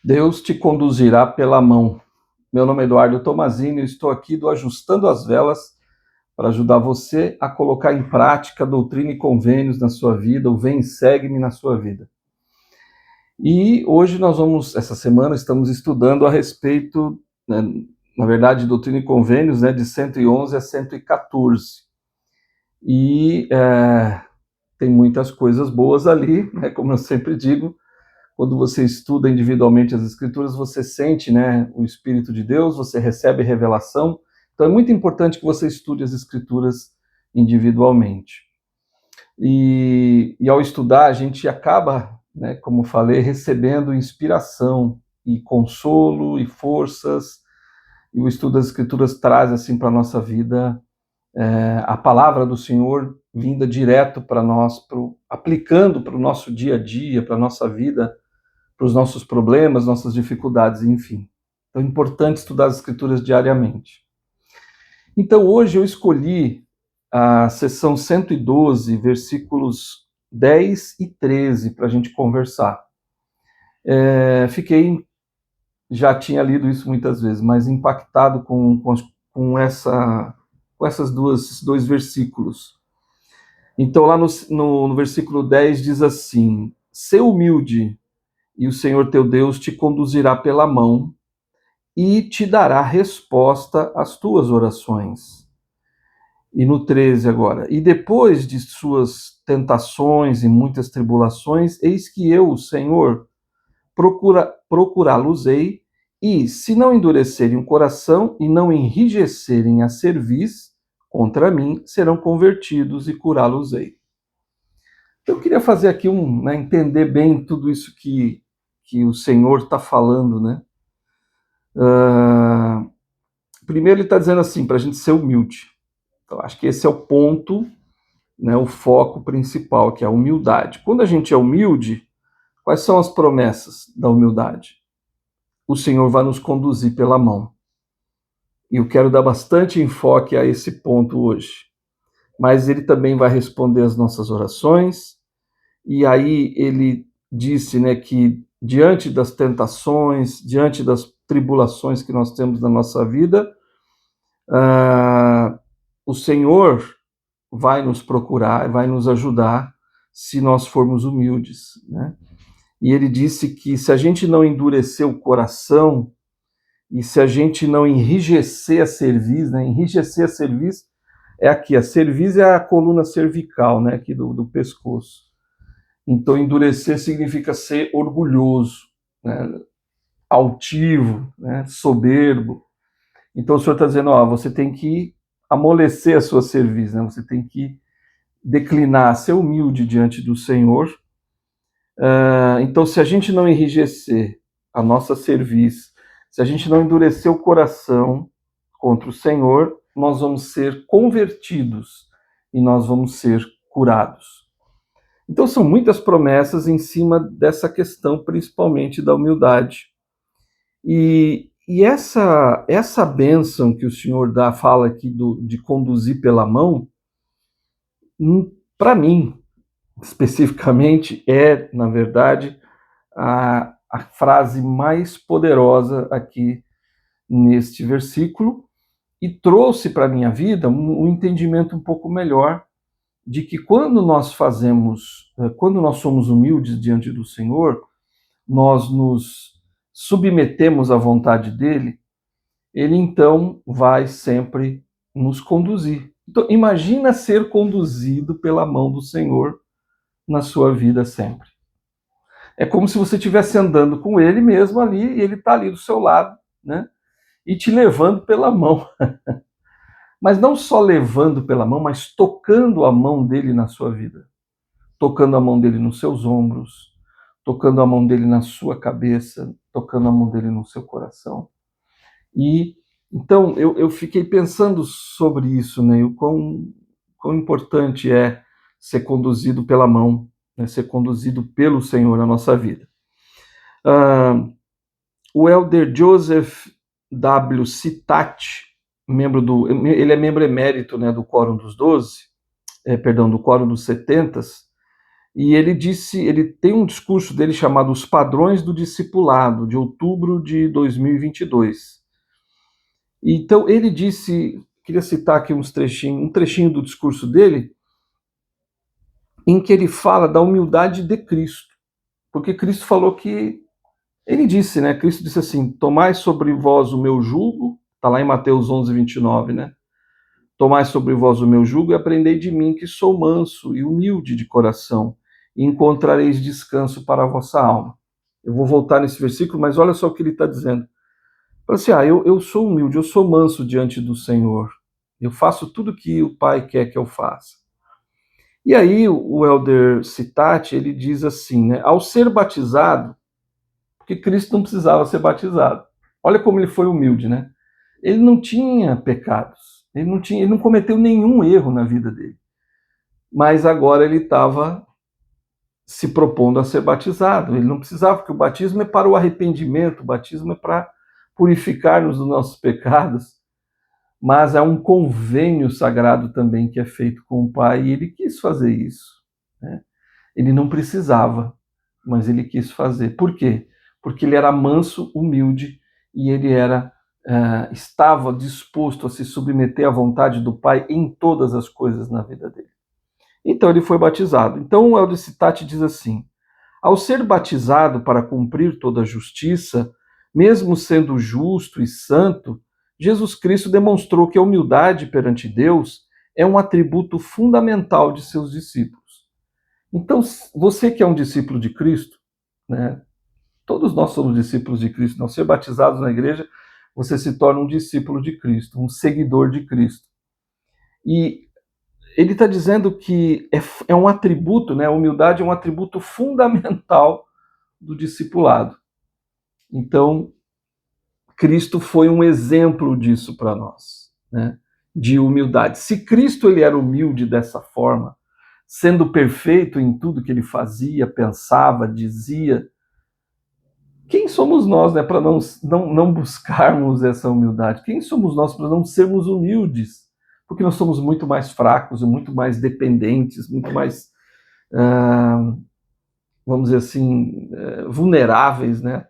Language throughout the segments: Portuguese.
Deus te conduzirá pela mão. Meu nome é Eduardo Tomazini, eu estou aqui do Ajustando as Velas para ajudar você a colocar em prática a doutrina e convênios na sua vida, o Vem e Segue-me na sua vida. E hoje essa semana, estamos estudando a respeito, né, na verdade, doutrina e convênios, né, de 111 a 114. E tem muitas coisas boas ali, né, como eu sempre digo. Quando você estuda individualmente as escrituras, você sente, né, o Espírito de Deus, você recebe revelação. Então é muito importante que você estude as escrituras individualmente. E ao estudar, a gente acaba, né, como falei, recebendo inspiração e consolo e forças. E o estudo das escrituras traz assim para a nossa vida a palavra do Senhor vinda direto para nós, aplicando para o nosso dia a dia, para a nossa vida, para os nossos problemas, nossas dificuldades, enfim. Então é importante estudar as escrituras diariamente. Então hoje eu escolhi a sessão 112, versículos 10 e 13, para a gente conversar. Já tinha lido isso muitas vezes, mas impactado com esses dois versículos. Então lá no versículo 10 diz assim: "Sê humilde, e o Senhor teu Deus te conduzirá pela mão e te dará resposta às tuas orações." E no 13 agora: "E depois de suas tentações e muitas tribulações, eis que eu, o Senhor, procurá-los-ei, e se não endurecerem o coração e não enrijecerem a cerviz contra mim, serão convertidos e curá-los-ei." Então, eu queria fazer aqui entender bem tudo isso que o Senhor está falando, né? Primeiro ele está dizendo assim, para a gente ser humilde. Então, acho que esse é o ponto, né, o foco principal, que é a humildade. Quando a gente é humilde, quais são as promessas da humildade? O Senhor vai nos conduzir pela mão. E eu quero dar bastante enfoque a esse ponto hoje. Mas ele também vai responder as nossas orações. E aí ele disse, né, que diante das tentações, diante das tribulações que nós temos na nossa vida, o Senhor vai nos procurar, vai nos ajudar se nós formos humildes, né? E ele disse que se a gente não endurecer o coração e se a gente não enrijecer a cerviz, né? Enrijecer a cerviz é aqui, a cerviz é a coluna cervical, né, aqui do pescoço. Então endurecer significa ser orgulhoso, né? Altivo, né? Soberbo. Então o Senhor está dizendo, você tem que amolecer a sua cerviz, né? Você tem que declinar, ser humilde diante do Senhor. Então, se a gente não enrijecer a nossa cerviz, se a gente não endurecer o coração contra o Senhor, nós vamos ser convertidos e nós vamos ser curados. Então, são muitas promessas em cima dessa questão, principalmente da humildade. E essa bênção que o Senhor fala aqui de conduzir pela mão, para mim, especificamente, é, na verdade, a frase mais poderosa aqui neste versículo, e trouxe para a minha vida um entendimento um pouco melhor de que quando nós somos humildes diante do Senhor, nós nos submetemos à vontade dele, ele então vai sempre nos conduzir. Então, imagina ser conduzido pela mão do Senhor na sua vida sempre. É como se você estivesse andando com ele mesmo ali, e ele está ali do seu lado, né? E te levando pela mão. Mas não só levando pela mão, mas tocando a mão dele na sua vida. Tocando a mão dele nos seus ombros, tocando a mão dele na sua cabeça, tocando a mão dele no seu coração. E então eu fiquei pensando sobre isso, né? O quão importante é ser conduzido pela mão, né? Ser conduzido pelo Senhor na nossa vida. O elder Joseph W. Citat, ele é membro emérito, né, do Quórum dos 12, do Quórum dos 70, E ele disse, ele tem um discurso dele chamado Os Padrões do Discipulado, de outubro de 2022. Então ele disse, queria citar aqui um trechinho do discurso dele, em que ele fala da humildade de Cristo. Porque Cristo falou que, ele disse, né? Cristo disse assim: tomai sobre vós o meu jugo, está lá em Mateus 11, 29, né? Tomai sobre vós o meu jugo e aprendei de mim, que sou manso e humilde de coração, e encontrareis descanso para a vossa alma. Eu vou voltar nesse versículo, mas olha só o que ele está dizendo. Fala assim, eu sou humilde, eu sou manso diante do Senhor. Eu faço tudo que o Pai quer que eu faça. E aí o Elder Citati, ele diz assim, né? Ao ser batizado, porque Cristo não precisava ser batizado. Olha como ele foi humilde, né? Ele não tinha pecados, ele não cometeu nenhum erro na vida dele. Mas agora ele estava se propondo a ser batizado. Ele não precisava, porque o batismo é para o arrependimento, o batismo é para purificar-nos dos nossos pecados, mas é um convênio sagrado também que é feito com o Pai, e ele quis fazer isso, né? Ele não precisava, mas ele quis fazer. Por quê? Porque ele era manso, humilde, e ele estava disposto a se submeter à vontade do Pai em todas as coisas na vida dele. Então ele foi batizado. Então o Elder Citati diz assim: ao ser batizado para cumprir toda a justiça, mesmo sendo justo e santo, Jesus Cristo demonstrou que a humildade perante Deus é um atributo fundamental de seus discípulos. Então, você que é um discípulo de Cristo, né? Todos nós somos discípulos de Cristo. Ao ser batizados na igreja, você se torna um discípulo de Cristo, um seguidor de Cristo. E ele está dizendo que é um atributo, né? A humildade é um atributo fundamental do discipulado. Então, Cristo foi um exemplo disso para nós, né? De humildade. Se Cristo ele era humilde dessa forma, sendo perfeito em tudo que ele fazia, pensava, dizia, quem somos nós, né, para não buscarmos essa humildade? Quem somos nós para não sermos humildes? Porque nós somos muito mais fracos, muito mais dependentes, muito mais, vamos dizer assim, vulneráveis, né,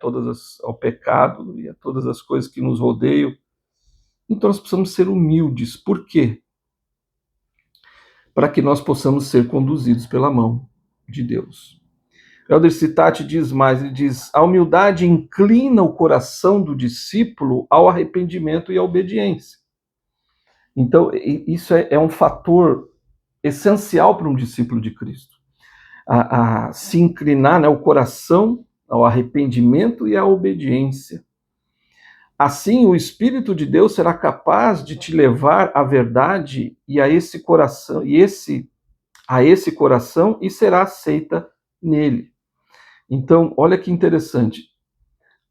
ao pecado e a todas as coisas que nos rodeiam. Então nós precisamos ser humildes. Por quê? Para que nós possamos ser conduzidos pela mão de Deus. Elder Citati diz mais, ele diz, a humildade inclina o coração do discípulo ao arrependimento e à obediência. Então, isso é um fator essencial para um discípulo de Cristo. A se inclinar, né, o coração ao arrependimento e à obediência. Assim, o Espírito de Deus será capaz de te levar à verdade e a esse coração, e será aceita nele. Então, olha que interessante.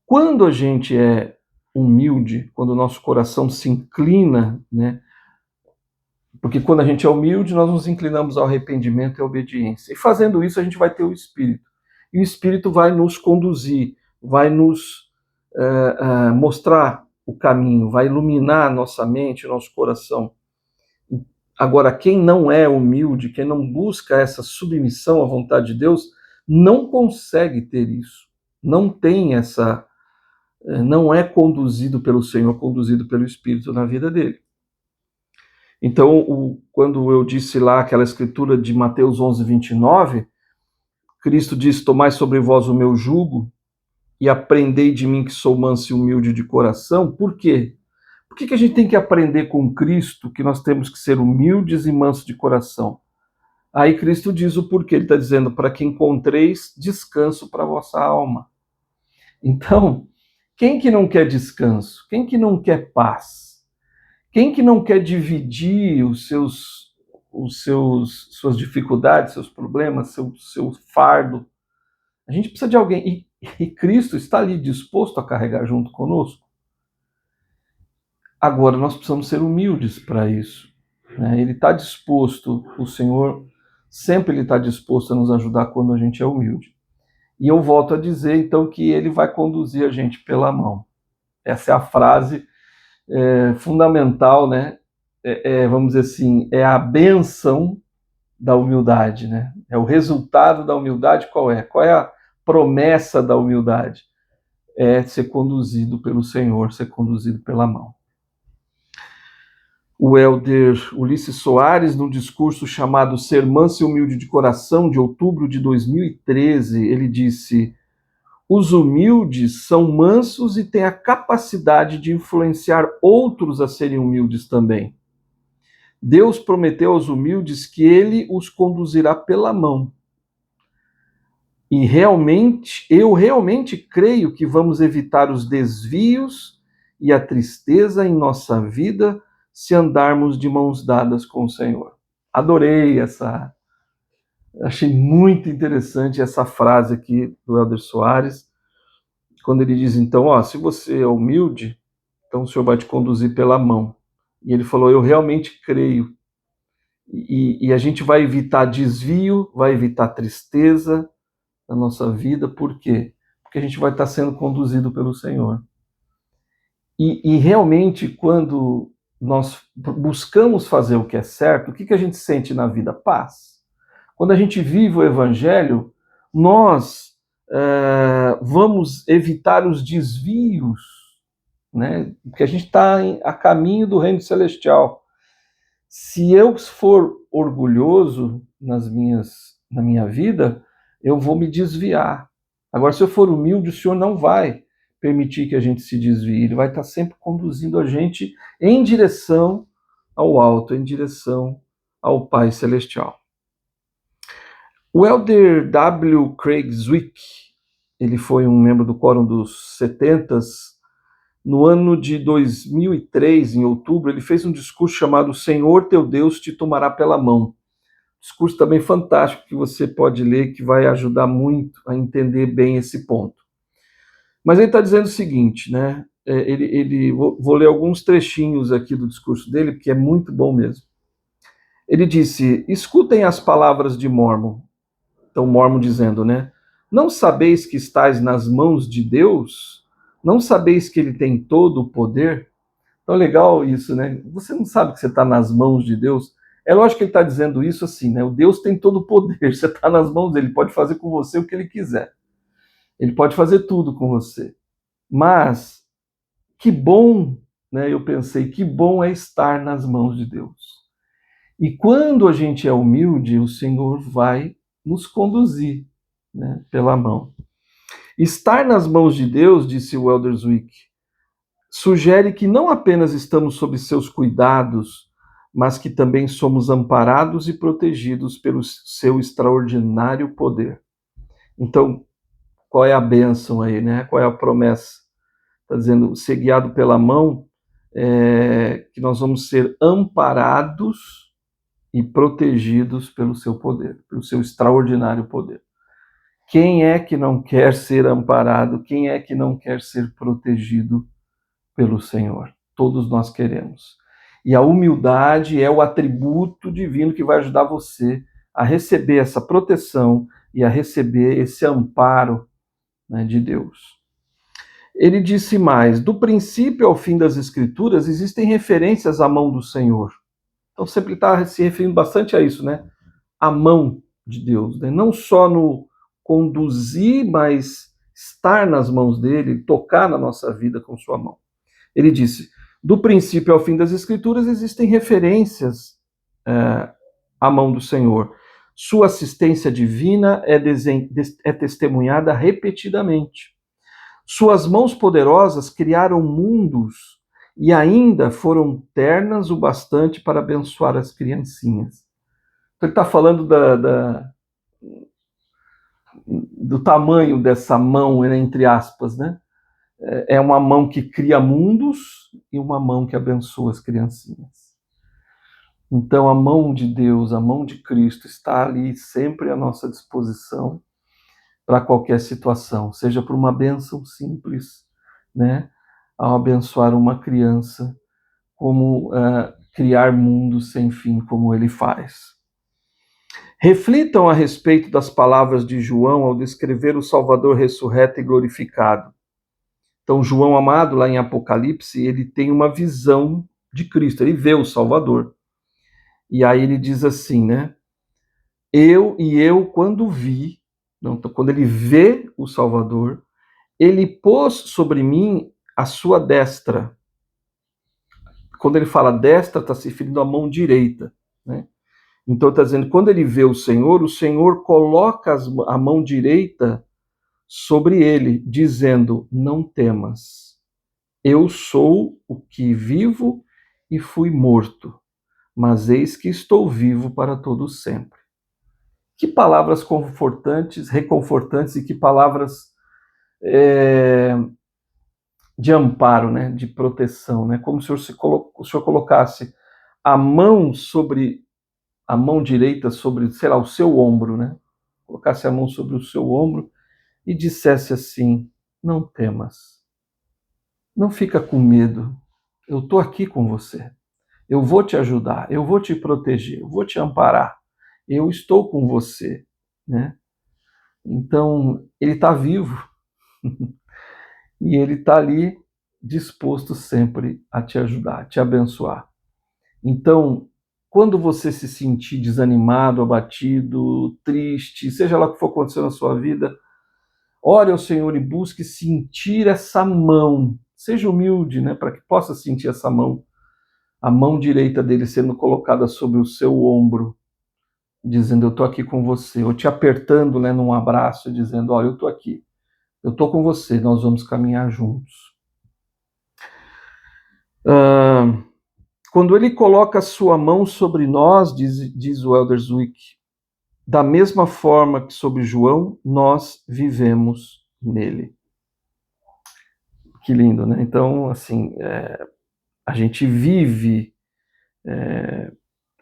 Quando a gente é humilde, quando o nosso coração se inclina, né? Porque quando a gente é humilde, nós nos inclinamos ao arrependimento e à obediência. E fazendo isso, a gente vai ter o Espírito. E o Espírito vai nos conduzir, vai nos mostrar o caminho, vai iluminar a nossa mente, o nosso coração. Agora, quem não é humilde, quem não busca essa submissão à vontade de Deus, não consegue ter isso. Não tem não é conduzido pelo Senhor, conduzido pelo Espírito na vida dele. Então, quando eu disse lá aquela escritura de Mateus 11, 29, Cristo diz, tomai sobre vós o meu jugo e aprendei de mim que sou manso e humilde de coração. Por quê? Por que a gente tem que aprender com Cristo que nós temos que ser humildes e mansos de coração? Aí Cristo diz o porquê, ele está dizendo, para que encontreis descanso para a vossa alma. Então, quem que não quer descanso? Quem que não quer paz? Quem que não quer dividir suas dificuldades, seus problemas, seu fardo? A gente precisa de alguém. E Cristo está ali disposto a carregar junto conosco. Agora, nós precisamos ser humildes para isso, né? Ele está disposto, o Senhor sempre ele está disposto a nos ajudar quando a gente é humilde. E eu volto a dizer, então, que ele vai conduzir a gente pela mão. Essa é a frase fundamental, né? Vamos dizer assim, é a bênção da humildade, né? É o resultado da humildade qual é? Qual é a promessa da humildade? É ser conduzido pelo Senhor, ser conduzido pela mão. O elder Ulisses Soares, num discurso chamado Ser Manso e Humilde de Coração, de outubro de 2013, ele disse: os humildes são mansos e têm a capacidade de influenciar outros a serem humildes também. Deus prometeu aos humildes que ele os conduzirá pela mão. E eu realmente creio que vamos evitar os desvios e a tristeza em nossa vida se andarmos de mãos dadas com o Senhor. Adorei achei muito interessante essa frase aqui do Elder Soares, quando ele diz, então, se você é humilde, então o Senhor vai te conduzir pela mão. E ele falou, eu realmente creio. E a gente vai evitar desvio, vai evitar tristeza na nossa vida. Por quê? Porque a gente vai estar sendo conduzido pelo Senhor. E realmente, quando nós buscamos fazer o que é certo, o que a gente sente na vida? Paz. Quando a gente vive o Evangelho, nós vamos evitar os desvios, né? Porque a gente está a caminho do reino celestial. Se eu for orgulhoso na minha vida, eu vou me desviar. Agora, se eu for humilde, o Senhor não vai permitir que a gente se desvie. Ele vai estar sempre conduzindo a gente em direção ao alto, em direção ao Pai Celestial. O elder W. Craig Zwick, ele foi um membro do Quórum dos 70s. No ano de 2003, em outubro, ele fez um discurso chamado Senhor teu Deus te tomará pela mão. Discurso também fantástico que você pode ler, que vai ajudar muito a entender bem esse ponto. Mas ele está dizendo o seguinte, né? Vou ler alguns trechinhos aqui do discurso dele, porque é muito bom mesmo. Ele disse, escutem as palavras de Mormon. Então, Mormon dizendo, né? Não sabeis que estáis nas mãos de Deus? Não sabeis que ele tem todo o poder? Então, legal isso, né? Você não sabe que você está nas mãos de Deus? É lógico que ele está dizendo isso assim, né? O Deus tem todo o poder, você está nas mãos dele, ele pode fazer com você o que ele quiser. Ele pode fazer tudo com você. Mas, que bom, né? Eu pensei, que bom é estar nas mãos de Deus. E quando a gente é humilde, o Senhor vai nos conduzir, né, pela mão. Estar nas mãos de Deus, disse o elder Zwick, sugere que não apenas estamos sob seus cuidados, mas que também somos amparados e protegidos pelo seu extraordinário poder. Então, qual é a bênção aí, né? Qual é a promessa? Está dizendo, ser guiado pela mão, que nós vamos ser amparados e protegidos pelo seu poder, pelo seu extraordinário poder. Quem é que não quer ser amparado? Quem é que não quer ser protegido pelo Senhor? Todos nós queremos. E a humildade é o atributo divino que vai ajudar você a receber essa proteção e a receber esse amparo, né, de Deus. Ele disse mais, do princípio ao fim das Escrituras existem referências à mão do Senhor. Então sempre está se referindo bastante a isso, né? A mão de Deus, né? Não só no conduzir, mas estar nas mãos dele, tocar na nossa vida com sua mão. Ele disse, do princípio ao fim das Escrituras existem referências à mão do Senhor. Sua assistência divina é testemunhada repetidamente. Suas mãos poderosas criaram mundos e ainda foram ternas o bastante para abençoar as criancinhas. Então ele está falando do tamanho dessa mão, né, entre aspas, né? É uma mão que cria mundos e uma mão que abençoa as criancinhas. Então a mão de Deus, a mão de Cristo está ali sempre à nossa disposição para qualquer situação, seja por uma bênção simples, né? Ao abençoar uma criança, como criar mundos sem fim, como ele faz. Reflitam a respeito das palavras de João ao descrever o Salvador ressurreto e glorificado. Então, João amado, lá em Apocalipse, ele tem uma visão de Cristo, ele vê o Salvador. E aí ele diz assim, né? eu quando vi, não, quando ele vê o Salvador, ele pôs sobre mim a sua destra. Quando ele fala destra, está se referindo à mão direita, né? Então está dizendo, quando ele vê o Senhor coloca a mão direita sobre ele, dizendo, não temas, eu sou o que vivo e fui morto, mas eis que estou vivo para todo sempre. Que palavras confortantes, reconfortantes, e que palavras de amparo, né, de proteção, né, como se o Senhor colocasse a mão sobre a mão direita sobre, sei lá, o seu ombro, né, colocasse a mão sobre o seu ombro e dissesse assim, não temas, não fica com medo, eu estou aqui com você, eu vou te ajudar, eu vou te proteger, eu vou te amparar, eu estou com você, né? Então, ele está vivo e ele está ali disposto sempre a te ajudar, a te abençoar. Então, quando você se sentir desanimado, abatido, triste, seja lá o que for acontecer na sua vida, ore ao Senhor e busque sentir essa mão. Seja humilde, né, para que possa sentir essa mão, a mão direita dele sendo colocada sobre o seu ombro, dizendo, eu estou aqui com você, ou te apertando, né, num abraço, dizendo, olha, eu estou aqui, eu estou com você, nós vamos caminhar juntos. Quando ele coloca a sua mão sobre nós, diz o Elder Zwick, da mesma forma que sobre João, nós vivemos nele. Que lindo, né? Então, assim, a gente vive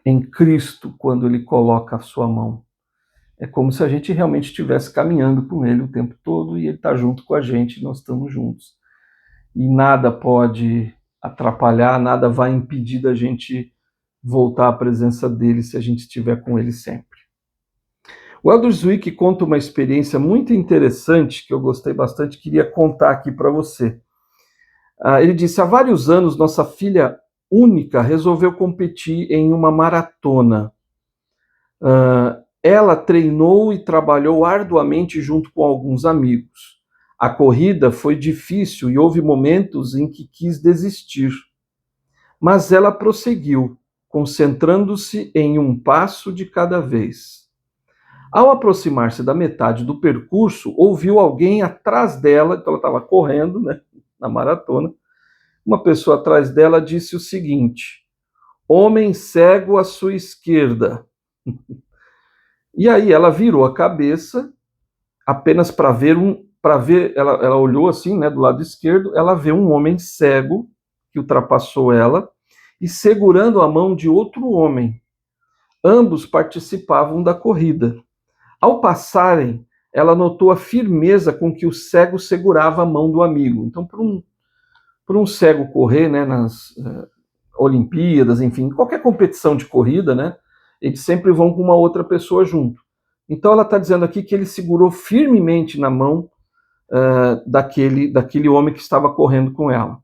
em Cristo quando ele coloca a sua mão. É como se a gente realmente estivesse caminhando com ele o tempo todo e ele está junto com a gente, nós estamos juntos. E nada pode atrapalhar, nada vai impedir da gente voltar à presença dele se a gente estiver com ele sempre. O Elder Zwick conta uma experiência muito interessante que eu gostei bastante, queria contar aqui para você. Ele disse, há vários anos nossa filha única resolveu competir em uma maratona. Ela treinou e trabalhou arduamente junto com alguns amigos. A corrida foi difícil e houve momentos em que quis desistir. Mas ela prosseguiu, concentrando-se em um passo de cada vez. Ao aproximar-se da metade do percurso, ouviu alguém atrás dela, então ela estava correndo, né, na maratona, uma pessoa atrás dela disse o seguinte, homem cego à sua esquerda. E aí ela virou a cabeça, apenas para ver ela olhou assim, né, do lado esquerdo, ela vê um homem cego, que ultrapassou ela, e segurando a mão de outro homem. Ambos participavam da corrida. Ao passarem, ela notou a firmeza com que o cego segurava a mão do amigo. Então, por um cego correr, né, nas Olimpíadas, enfim, qualquer competição de corrida, né, eles sempre vão com uma outra pessoa junto. Então ela está dizendo aqui que ele segurou firmemente na mão daquele homem que estava correndo com ela.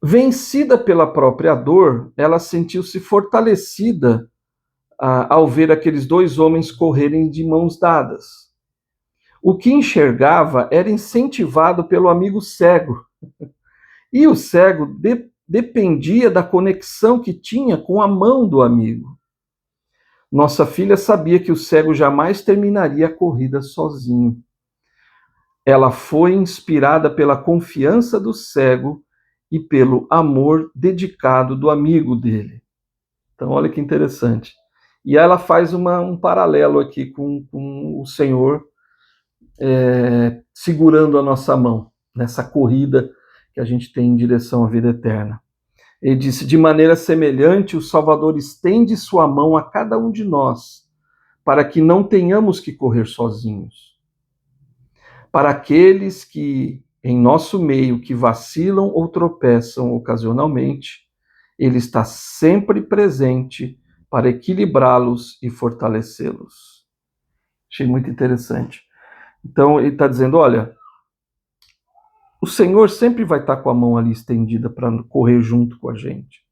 Vencida pela própria dor, ela sentiu-se fortalecida ao ver aqueles dois homens correrem de mãos dadas. O que enxergava era incentivado pelo amigo cego. E o cego dependia da conexão que tinha com a mão do amigo. Nossa filha sabia que o cego jamais terminaria a corrida sozinho. Ela foi inspirada pela confiança do cego e pelo amor dedicado do amigo dele. Então, olha que interessante. E ela faz um paralelo aqui com o Senhor segurando a nossa mão nessa corrida que a gente tem em direção à vida eterna. Ele disse, de maneira semelhante, o Salvador estende sua mão a cada um de nós, para que não tenhamos que correr sozinhos. Para aqueles que, em nosso meio, que vacilam ou tropeçam ocasionalmente, ele está sempre presente para equilibrá-los e fortalecê-los. Achei muito interessante. Então, ele está dizendo, olha, o Senhor sempre vai estar com a mão ali estendida para correr junto com a gente.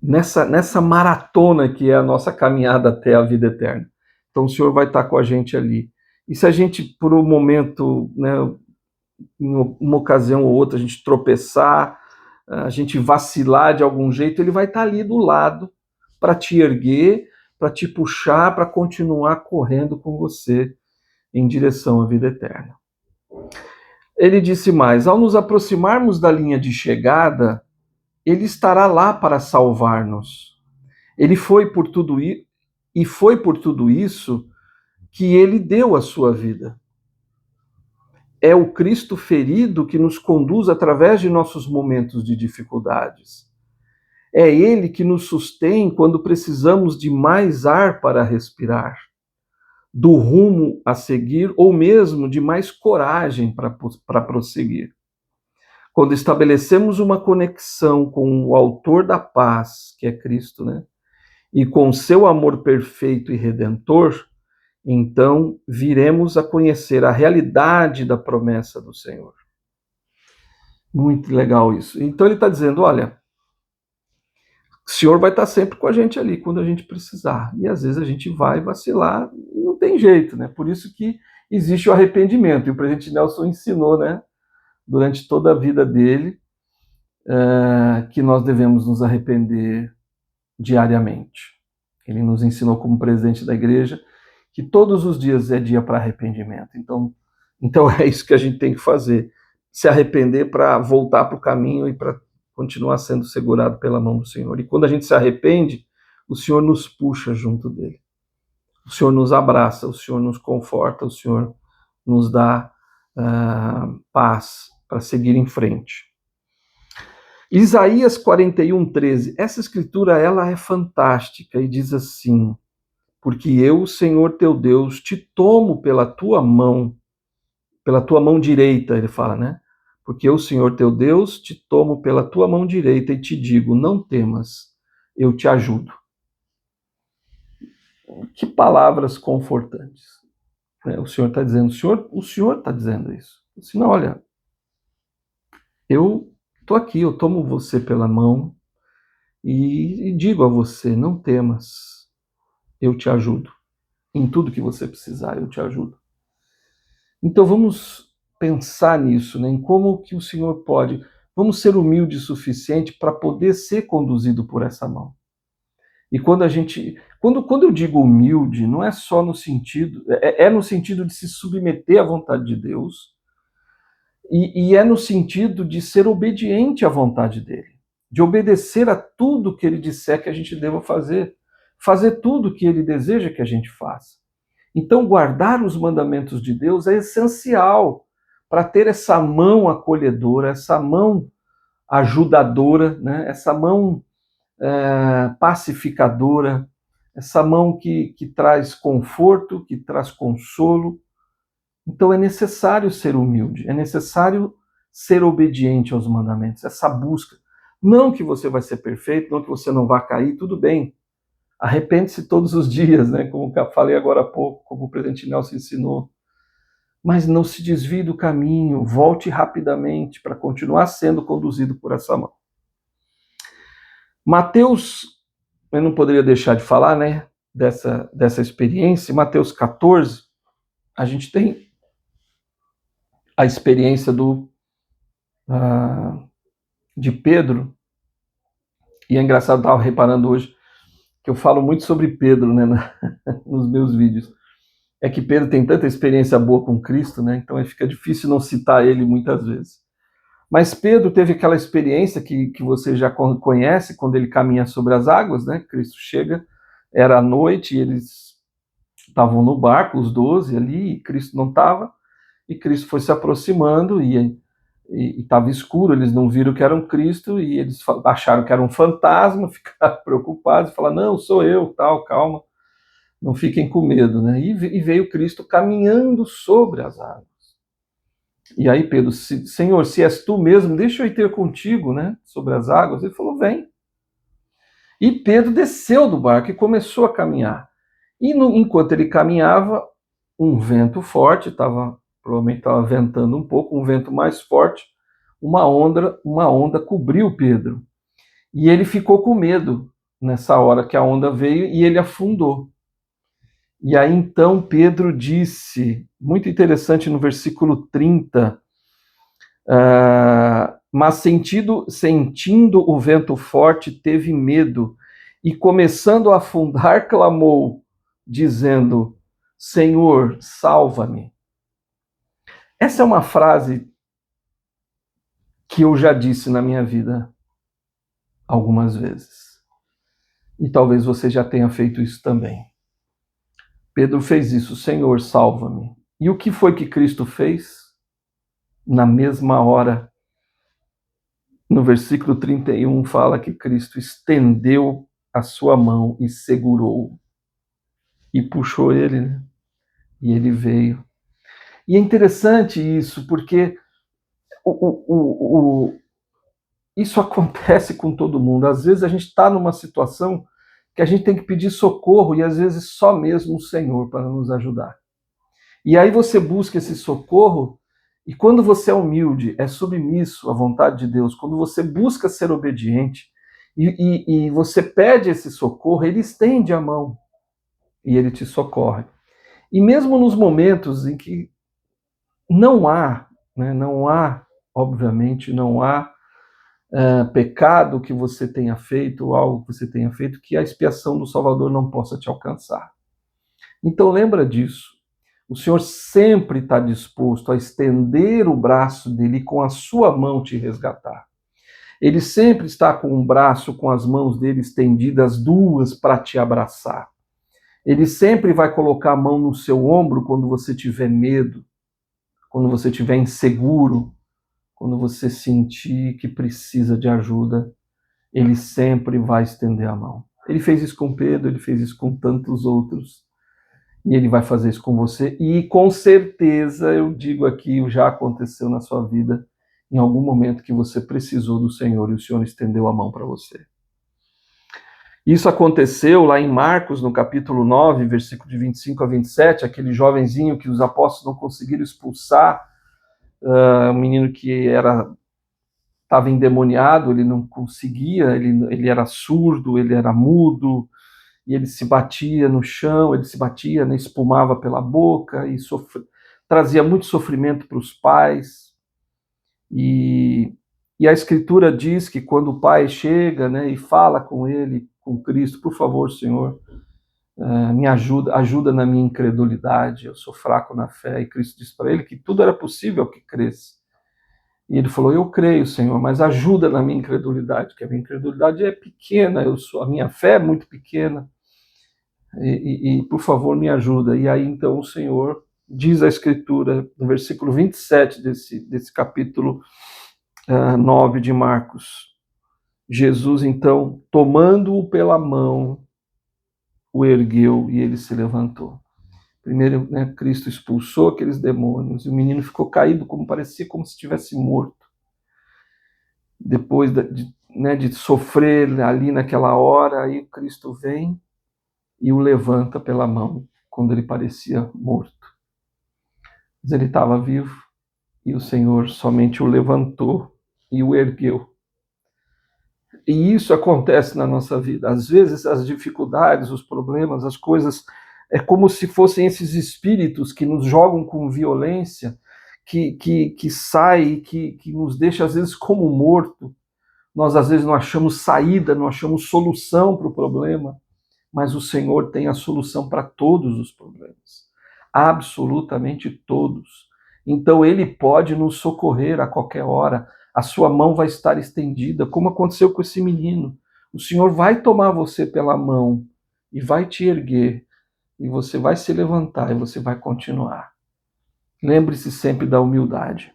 nessa maratona que é a nossa caminhada até a vida eterna. Então o Senhor vai estar com a gente ali. E se a gente, por um momento, né, em uma ocasião ou outra, a gente tropeçar, a gente vacilar de algum jeito, ele vai estar ali do lado para te erguer, para te puxar, para continuar correndo com você em direção à vida eterna. Ele disse mais: ao nos aproximarmos da linha de chegada, ele estará lá para salvar-nos. Ele foi por tudo e foi por tudo isso que ele deu a sua vida. É o Cristo ferido que nos conduz através de nossos momentos de dificuldades. É ele que nos sustém quando precisamos de mais ar para respirar, do rumo a seguir ou mesmo de mais coragem para prosseguir. Quando estabelecemos uma conexão com o autor da paz, que é Cristo, né? E com seu amor perfeito e redentor, então viremos a conhecer a realidade da promessa do Senhor. Muito legal isso. Então ele está dizendo, olha, o Senhor vai estar sempre com a gente ali quando a gente precisar. E às vezes a gente vai vacilar, e não tem jeito, né? Por isso que existe o arrependimento. E o presidente Nelson ensinou, né, durante toda a vida dele, que nós devemos nos arrepender diariamente. Ele nos ensinou como presidente da igreja que todos os dias é dia para arrependimento. Então é isso que a gente tem que fazer, se arrepender para voltar para o caminho e para continuar sendo segurado pela mão do Senhor. E quando a gente se arrepende, o Senhor nos puxa junto dele. O Senhor nos abraça, o Senhor nos conforta, o Senhor nos dá paz para seguir em frente. Isaías 41:13. Essa escritura ela é fantástica e diz assim: porque eu, Senhor teu Deus, te tomo pela tua mão direita, ele fala, né? Porque eu, Senhor teu Deus, te tomo pela tua mão direita e te digo, não temas, eu te ajudo. Que palavras confortantes. O Senhor está dizendo, o Senhor está dizendo isso. Assim, não, olha, eu estou aqui, eu tomo você pela mão e digo a você, não temas, eu te ajudo. Em tudo que você precisar, eu te ajudo. Então vamos pensar nisso, né? Em como que o Senhor pode. Vamos ser humildes o suficiente para poder ser conduzido por essa mão. E quando eu digo humilde, não é só no sentido, é no sentido de se submeter à vontade de Deus, e é no sentido de ser obediente à vontade dele, de obedecer a tudo que ele disser que a gente deva fazer tudo que ele deseja que a gente faça. Então, guardar os mandamentos de Deus é essencial para ter essa mão acolhedora, essa mão ajudadora, né? Essa mão pacificadora, essa mão que traz conforto, que traz consolo. Então, é necessário ser humilde, é necessário ser obediente aos mandamentos, essa busca. Não que você vai ser perfeito, não que você não vai cair, tudo bem. Arrepende-se todos os dias, né? Como eu falei agora há pouco, como o presidente Nelson ensinou. Mas não se desvie do caminho, volte rapidamente para continuar sendo conduzido por essa mão. Mateus, eu não poderia deixar de falar, né? Dessa experiência. Mateus 14, a gente tem a experiência de Pedro. E é engraçado, eu estava reparando hoje, que eu falo muito sobre Pedro, né, nos meus vídeos. É que Pedro tem tanta experiência boa com Cristo, né? Então fica difícil não citar ele muitas vezes. Mas Pedro teve aquela experiência que você já conhece, quando ele caminha sobre as águas, né? Cristo chega, era à noite, e eles estavam no barco, os 12 ali, e Cristo não estava, e Cristo foi se aproximando, e estava escuro, eles não viram que era um Cristo, e eles acharam que era um fantasma, ficaram preocupados, e falaram, não, sou eu, tal, calma, não fiquem com medo, né? E veio Cristo caminhando sobre as águas. E aí Pedro, Senhor, se és tu mesmo, deixa eu ir ter contigo, né? Sobre as águas. Ele falou, vem. E Pedro desceu do barco e começou a caminhar. E enquanto ele caminhava, um vento forte, provavelmente estava ventando um pouco, um vento mais forte, uma onda cobriu Pedro. E ele ficou com medo nessa hora que a onda veio e ele afundou. E aí então Pedro disse, muito interessante no versículo 30, mas sentindo o vento forte, teve medo e começando a afundar, clamou, dizendo, Senhor, salva-me. Essa é uma frase que eu já disse na minha vida algumas vezes. E talvez você já tenha feito isso também. Pedro fez isso, Senhor, salva-me. E o que foi que Cristo fez? Na mesma hora, no versículo 31, fala que Cristo estendeu a sua mão e segurou. E puxou ele, né? E ele veio. E é interessante isso, porque isso acontece com todo mundo. Às vezes a gente está numa situação que a gente tem que pedir socorro e às vezes só mesmo o Senhor para nos ajudar. E aí você busca esse socorro e quando você é humilde, é submisso à vontade de Deus, quando você busca ser obediente e você pede esse socorro, ele estende a mão e ele te socorre. E mesmo nos momentos em que não há, obviamente, não há pecado que você tenha feito, ou algo que você tenha feito, que a expiação do Salvador não possa te alcançar. Então lembra disso. O Senhor sempre está disposto a estender o braço dele e com a sua mão te resgatar. Ele sempre está com um braço, com as mãos dele estendidas, duas, para te abraçar. Ele sempre vai colocar a mão no seu ombro quando você tiver medo, quando você estiver inseguro, quando você sentir que precisa de ajuda, ele sempre vai estender a mão. Ele fez isso com Pedro, ele fez isso com tantos outros. E ele vai fazer isso com você. E com certeza, eu digo aqui, já aconteceu na sua vida, em algum momento que você precisou do Senhor e o Senhor estendeu a mão para você. Isso aconteceu lá em Marcos, no capítulo 9, versículo de 25 a 27, aquele jovenzinho que os apóstolos não conseguiram expulsar, um menino que estava endemoniado, ele não conseguia, ele era surdo, ele era mudo, e ele se batia no chão, ele se batia, né, espumava pela boca, e trazia muito sofrimento para os pais. E a Escritura diz que quando o pai chega, né, e fala com ele, com Cristo, por favor, Senhor, me ajuda na minha incredulidade, eu sou fraco na fé, e Cristo disse para ele que tudo era possível que cresce. E ele falou, eu creio, Senhor, mas ajuda na minha incredulidade, que a minha incredulidade é pequena, a minha fé é muito pequena, e por favor me ajuda. E aí então o Senhor, diz a Escritura, no versículo 27 desse capítulo 9 de Marcos, Jesus então, tomando-o pela mão, o ergueu e ele se levantou. Primeiro, né, Cristo expulsou aqueles demônios, e o menino ficou caído, parecia como se estivesse morto. Depois de sofrer ali naquela hora, aí Cristo vem e o levanta pela mão, quando ele parecia morto. Mas ele estava vivo, e o Senhor somente o levantou e o ergueu. E isso acontece na nossa vida. Às vezes as dificuldades, os problemas, as coisas, é como se fossem esses espíritos que nos jogam com violência, que sai, que nos deixa às vezes como morto. Nós às vezes não achamos saída, não achamos solução para o problema, mas o Senhor tem a solução para todos os problemas. Absolutamente todos. Então ele pode nos socorrer a qualquer hora. A sua mão vai estar estendida, como aconteceu com esse menino. O Senhor vai tomar você pela mão e vai te erguer, e você vai se levantar e você vai continuar. Lembre-se sempre da humildade.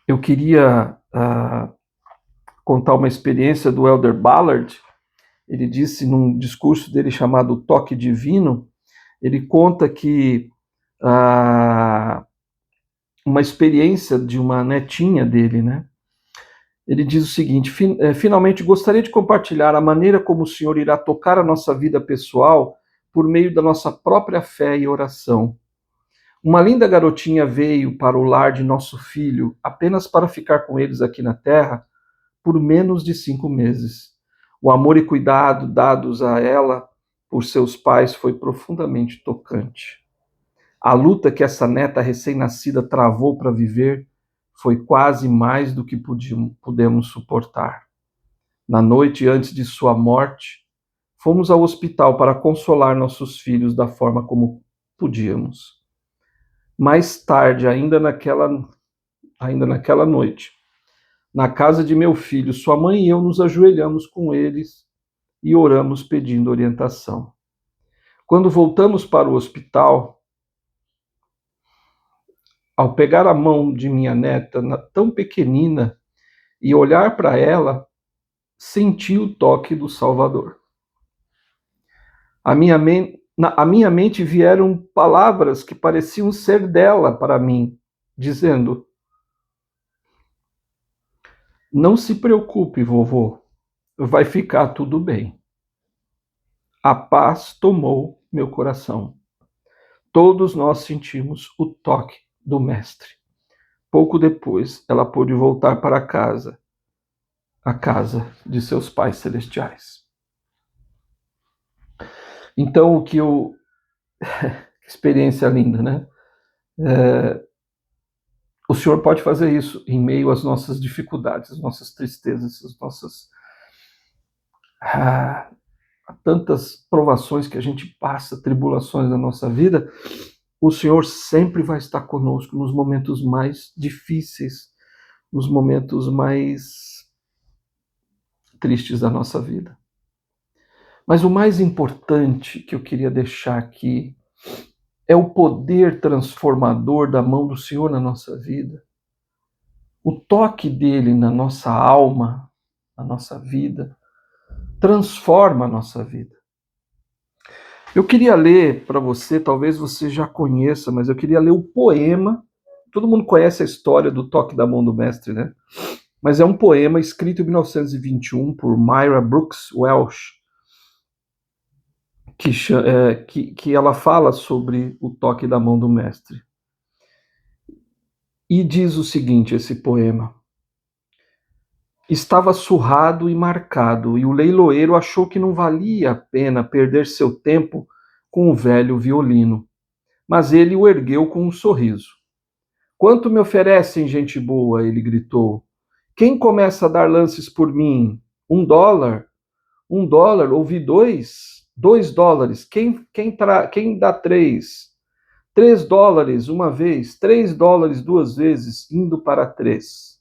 Eu queria contar uma experiência do Elder Ballard. Ele disse num discurso dele chamado Toque Divino, ele conta que uma experiência de uma netinha dele, né? Ele diz o seguinte, finalmente gostaria de compartilhar a maneira como o Senhor irá tocar a nossa vida pessoal por meio da nossa própria fé e oração. Uma linda garotinha veio para o lar de nosso filho apenas para ficar com eles aqui na terra por menos de 5 meses. O amor e cuidado dados a ela por seus pais foi profundamente tocante. A luta que essa neta recém-nascida travou para viver foi quase mais do que pudemos suportar. Na noite antes de sua morte, fomos ao hospital para consolar nossos filhos da forma como podíamos. Mais tarde, ainda naquela noite, na casa de meu filho, sua mãe e eu nos ajoelhamos com eles e oramos pedindo orientação. Quando voltamos para o hospital, ao pegar a mão de minha neta, tão pequenina, e olhar para ela, senti o toque do Salvador. À minha mente vieram palavras que pareciam ser dela para mim, dizendo: não se preocupe, vovô, vai ficar tudo bem. A paz tomou meu coração. Todos nós sentimos o toque do Mestre. Pouco depois, ela pôde voltar para casa, a casa de seus pais celestiais. Então, o que eu... experiência linda, né? O Senhor pode fazer isso em meio às nossas dificuldades, às nossas tristezas, às nossas... tantas provações que a gente passa, tribulações na nossa vida. O Senhor sempre vai estar conosco nos momentos mais difíceis, nos momentos mais tristes da nossa vida. Mas o mais importante que eu queria deixar aqui é o poder transformador da mão do Senhor na nossa vida. O toque dele na nossa alma, na nossa vida, transforma a nossa vida. Eu queria ler para você, talvez você já conheça, mas eu queria ler o poema. Todo mundo conhece a história do toque da mão do Mestre, né? Mas é um poema escrito em 1921 por Myra Brooks Welsh, que ela fala sobre o toque da mão do Mestre. E diz o seguinte, esse poema: estava surrado e marcado, e o leiloeiro achou que não valia a pena perder seu tempo com o velho violino. Mas ele o ergueu com um sorriso. Quanto me oferecem, gente boa? Ele gritou. Quem começa a dar lances por mim? $1? $1? Ouvi dois? $2. Quem dá três? $3 uma vez, $3 duas vezes, indo para 3.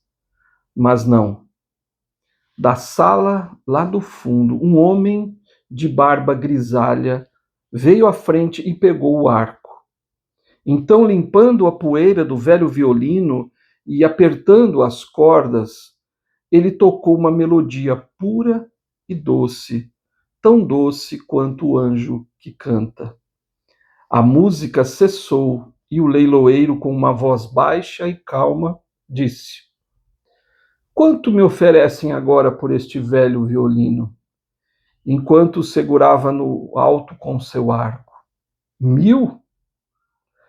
Mas não. Da sala, lá do fundo, um homem de barba grisalha veio à frente e pegou o arco. Então, limpando a poeira do velho violino e apertando as cordas, ele tocou uma melodia pura e doce, tão doce quanto o anjo que canta. A música cessou e o leiloeiro, com uma voz baixa e calma, disse: quanto me oferecem agora por este velho violino? Enquanto o segurava no alto com seu arco. 1.000?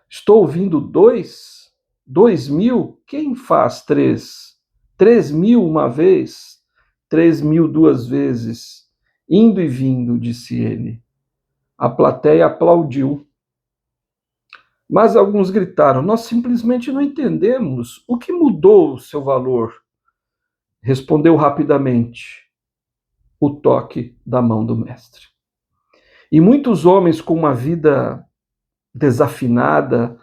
Estou ouvindo 2? 2.000? Quem faz 3? 3.000 uma vez? 3.000 duas vezes? Indo e vindo, disse ele. A plateia aplaudiu. Mas alguns gritaram: nós simplesmente não entendemos. O que mudou o seu valor? Respondeu rapidamente: o toque da mão do Mestre. E muitos homens com uma vida desafinada,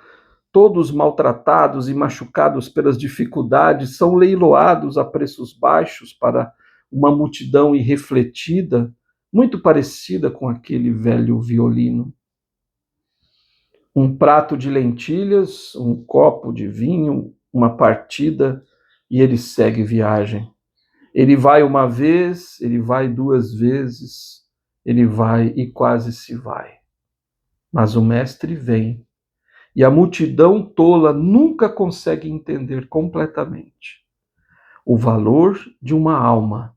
todos maltratados e machucados pelas dificuldades, são leiloados a preços baixos para uma multidão irrefletida, muito parecida com aquele velho violino. Um prato de lentilhas, um copo de vinho, uma partida, e ele segue viagem. Ele vai uma vez, ele vai 2 vezes, ele vai e quase se vai. Mas o Mestre vem, e a multidão tola nunca consegue entender completamente o valor de uma alma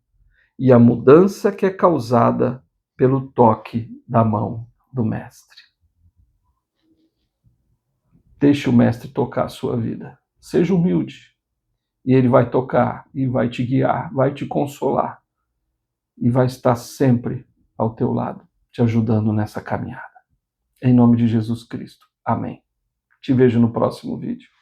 e a mudança que é causada pelo toque da mão do Mestre. Deixe o Mestre tocar a sua vida. Seja humilde e Ele vai tocar, e vai te guiar, vai te consolar, e vai estar sempre ao teu lado, te ajudando nessa caminhada. Em nome de Jesus Cristo. Amém. Te vejo no próximo vídeo.